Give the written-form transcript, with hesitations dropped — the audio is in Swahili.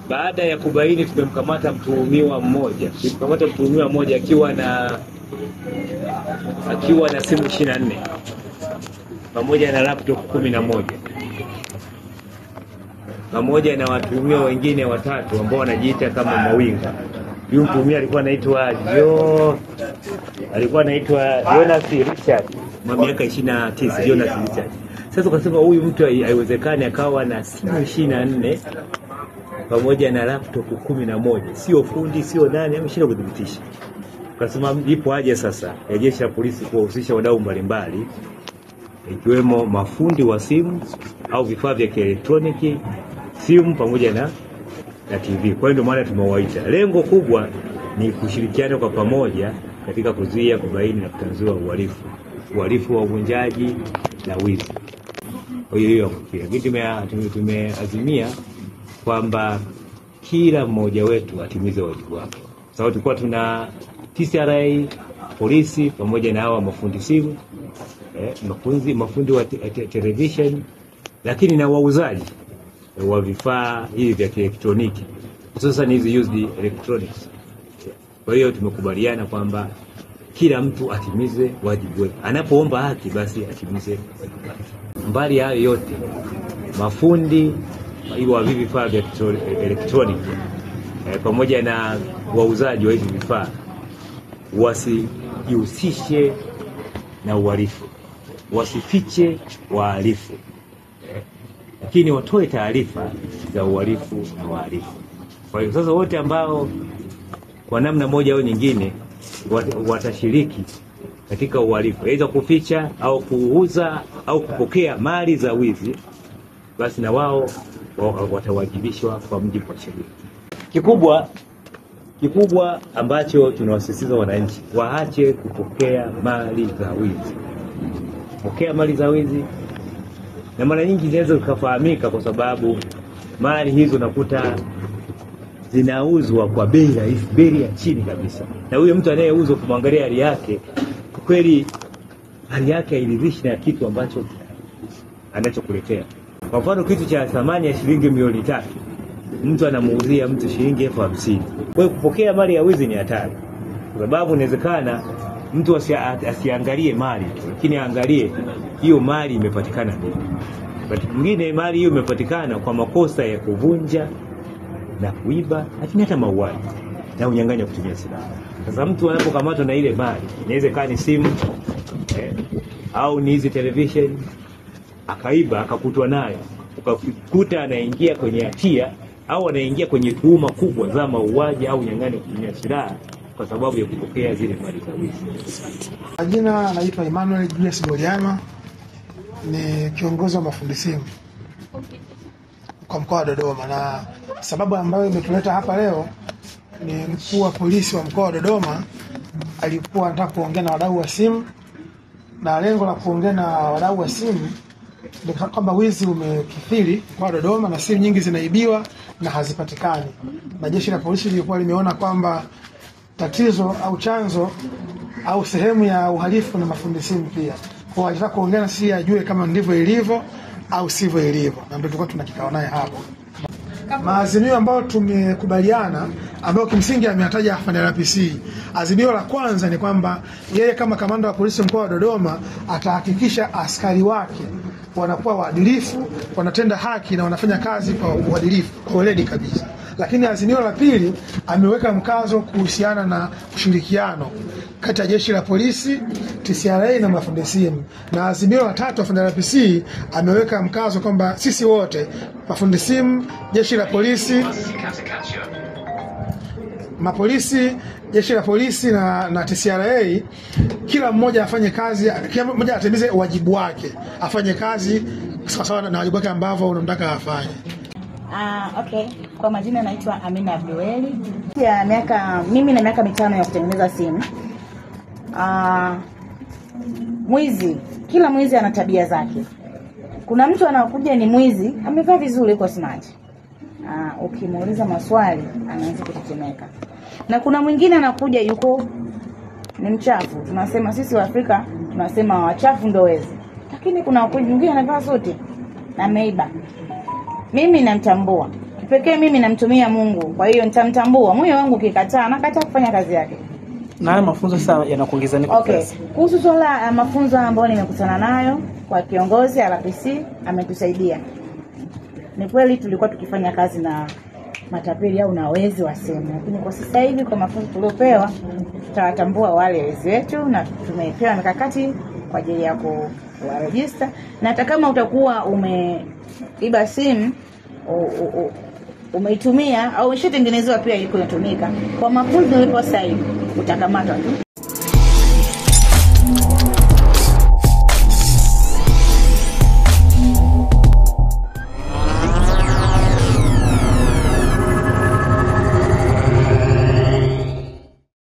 Baada ya kubaini tumemkamata mtuhumiwa mmoja. Tumemkamata mtuhumiwa mmoja akiwa na simu 24 pamoja na laptop 11. Pamoja na watuhumiwa wengine watatu ambao wanajiita kama mawinga. Yule mtuhumiwa alikuwa anaitwa Jonas Richard, miaka 29, Jonas Richard. Sasa tukasema huyu mtu haiwezekani akawa na simu 24 pamoja na laptop 11. Sio fundi, sio nani, ameshinda kudhibitisha. Tukasema ipo haja sasa ya jeshi la polisi kuwahusisha wadau mbalimbali ikiwemo mafundi wa simu au vifaa vya kielektroniki, simu pamoja na TV. Kwa hiyo ndio maana tumewaita. Lengo kubwa ni kushirikiana kwa pamoja katika kuzuia, kubaini na kutanzua uhalifu wa uvunjaji na wizi. Kwa hiyo tumeazimia kwamba kila mmoja wetu atimize wajibu wake. Sababu tulikuwa tuna TCRA, polisi pamoja na hawa mafundi simu, mafundi wa television, lakini na wauzaji wa vifaa hivi vya kielektroniki, hususan hizi used electronics. Kwa hiyo tumekubaliana kwamba kila mtu atimize wajibu wake. Anapoomba haki basi atimize wajibu wake. Mbali hayo yote, mafundi wa vifaa vya elektroniki pamoja na wauzaji wa hivi vifaa wasijihusishe na uhalifu, wasifiche wahalifu, lakini watoe taarifa za uhalifu na wahalifu. Kwa hiyo sasa wote ambao kwa namna moja au nyingine watashiriki katika uhalifu, aidha kuficha au kuuza au kupokea mali za wizi, basi na wao watawajibishwa kwa mujibu wa sheria. Kikubwa ambacho tunawasisitiza wananchi waache kupokea mali za wizi. Kupokea mali za wizi, na mara nyingi zinaweza kufahamika kwa sababu mali hizo nakuta zinauzwa kwa bei ya chini kabisa. Na huyo mtu anayeuzwa kumwangalia hali yake, kweli hali yake hairidhishi na kitu ambacho anachokuletea. Kwa mfano kitu cha thamani ya shilingi milioni 3, mtu anamuuzia mtu shilingi 50,000. Kwa hiyo kupokea mali ya wizi ni hatari. Kwa sababu inawezekana mtu asiangalie mali, lakini aangalie hiyo mali imepatikana vipi. Wakati mwingine mali hiyo imepatikana kwa makosa ya kuvunja na kuiba, lakini hata mauaji na unyang'anyi kutumia silaha. Sasa mtu anapokamatwa na ile mali, inaweza kuwa ni simu au ni hizi television, akaiba akakutwa nayo, ukakuta anaingia kwenye hatia au anaingia kwenye tuhuma kubwa za mauaji au unyang'anyi kutumia silaha kwa sababu ya kupokea zile mali za wizi. Jina naitwa Emmanuel Julius Boliana, ni kiongozi wa mafundi simu kwa mkoa wa Dodoma, na sababu ambayo imetuleta hapa leo ni mkuu wa polisi wa mkoa wa Dodoma alikuwa anataka kuongea na wadau wa simu, na lengo la kuongea na wadau wa simu ni kwamba wizi umekithiri kwa Dodoma na simu nyingi zinaibiwa na hazipatikani. Na jeshi la polisi lilikuwa limeona kwamba tatizo au chanzo au sehemu ya uhalifu na mafundi simu pia. Kwa hiyo alitaka kuongea na sisi ajue kama ndivyo ilivyo au sivyo ilivyo, na ndio tulikuwa tunakikao naye hapo. Maazimio ambayo tumekubaliana, ambayo kimsingi ameyataja afande RPC. Azimio la kwanza ni kwamba yeye kama kamanda wa polisi mkoa wa Dodoma atahakikisha askari wake wanakuwa waadilifu, wanatenda haki na wanafanya kazi kwa uadilifu, kwa weledi kabisa. Lakini azimio la pili ameweka mkazo kuhusiana na ushirikiano kati ya jeshi la polisi, TCRA na mafundi simu. Na azimio la tatu afande RPC ameweka mkazo kwamba sisi wote, mafundi simu, jeshi la polisi, mapolisi, jeshi la polisi na TCRA, kila mmoja afanye kazi, kila mmoja atimize wajibu wake, afanye kazi sawa na wajibu wake ambao unamtaka afanye. Okay. Kwa majina naitwa Amina Abdueli. Mimi na miaka 5 ya kutengeneza simu. Mwizi, kila mwizi ana tabia zake. Kuna mtu anakuja ni mwizi, amevaa vizuri kwa smart. Ukimuuliza maswali anaanza kutetemeka. Na kuna mwingine anakuja yuko ni mchafu. Tunasema sisi wa Afrika tunasema wachafu ndio wezi. Lakini kuna mwingine anavaa suti na ameiba. Mimi namtambua. Kipekee mimi namtumia Mungu. Kwa hiyo nitamtambua. Moyo wangu ukikataa, nakataa kufanya kazi yake. Na haya mafunzo sasa yanakuongeza nini kwa kazi? Kuhusu swala mafunzo ambayo nimekutana nayo kwa kiongozi RPC ametusaidia. Ni kweli tulikuwa tukifanya kazi na matapeli au na wezi wa sehemu, lakini kwa sasa hivi kwa mafunzo tuliopewa tutawatambua wale wezi wetu na tumepewa mikakati kwa ajili ya kuwarejista. Na hata kama utakuwa umeiba simu umeitumia au umeshatengenezewa pia iko inatumika, kwa mafunzo nilipo sasa hivi utakamatwa tu.